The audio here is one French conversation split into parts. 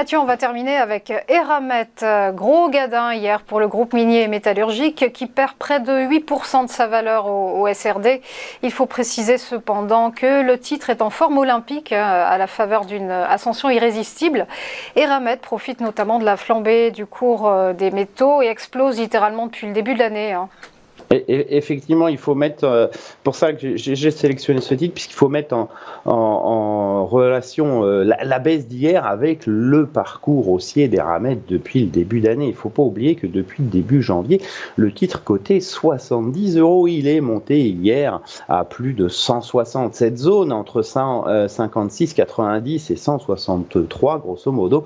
Mathieu, on va terminer avec Eramet, gros gadin hier pour le groupe minier et métallurgique qui perd près de 8% de sa valeur au SRD. Il faut préciser cependant que le titre est en forme olympique à la faveur d'une ascension irrésistible. Eramet profite notamment de la flambée du cours des métaux et explose littéralement depuis le début de l'année. Effectivement, il faut mettre, pour ça que j'ai sélectionné ce titre, puisqu'il faut mettre en relation la baisse d'hier avec le parcours haussier d'Eramet depuis le début d'année. Il ne faut pas oublier que depuis le début janvier, le titre cotait 70 €. Il est monté hier à plus de 160. Cette zone entre 156,90 et 163, grosso modo,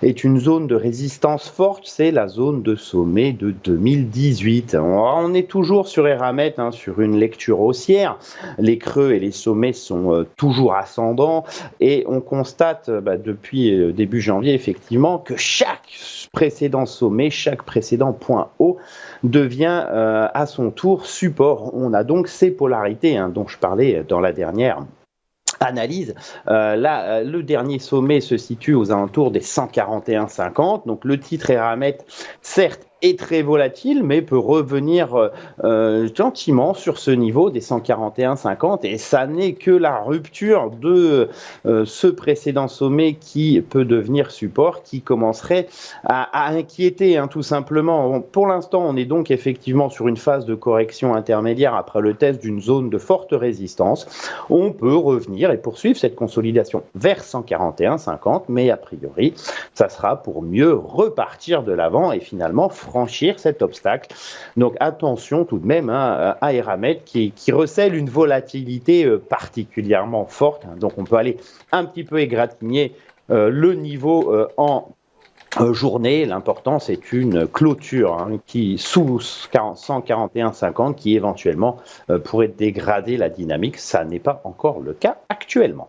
est une zone de résistance forte. C'est la zone de sommet de 2018. On est toujours sur Eramet, sur une lecture haussière. Les creux et les sommets sont toujours ascendants et on constate depuis début janvier effectivement que chaque précédent sommet, chaque précédent point haut devient à son tour support. On a donc ces polarités dont je parlais dans la dernière analyse. Là, le dernier sommet se situe aux alentours des 141,50. Donc le titre Eramet, certes, est très volatile, mais peut revenir gentiment sur ce niveau des 141,50 et ça n'est que la rupture de ce précédent sommet qui peut devenir support, qui commencerait à inquiéter tout simplement. Pour l'instant, on est donc effectivement sur une phase de correction intermédiaire après le test d'une zone de forte résistance. On peut revenir et poursuivre cette consolidation vers 141,50, mais a priori, ça sera pour mieux repartir de l'avant et finalement franchir cet obstacle. Donc attention tout de même à Eramet qui recèle une volatilité particulièrement forte. Donc on peut aller un petit peu égratigner le niveau en journée. L'important c'est une clôture qui sous 141,50 qui éventuellement pourrait dégrader la dynamique. Ça n'est pas encore le cas actuellement.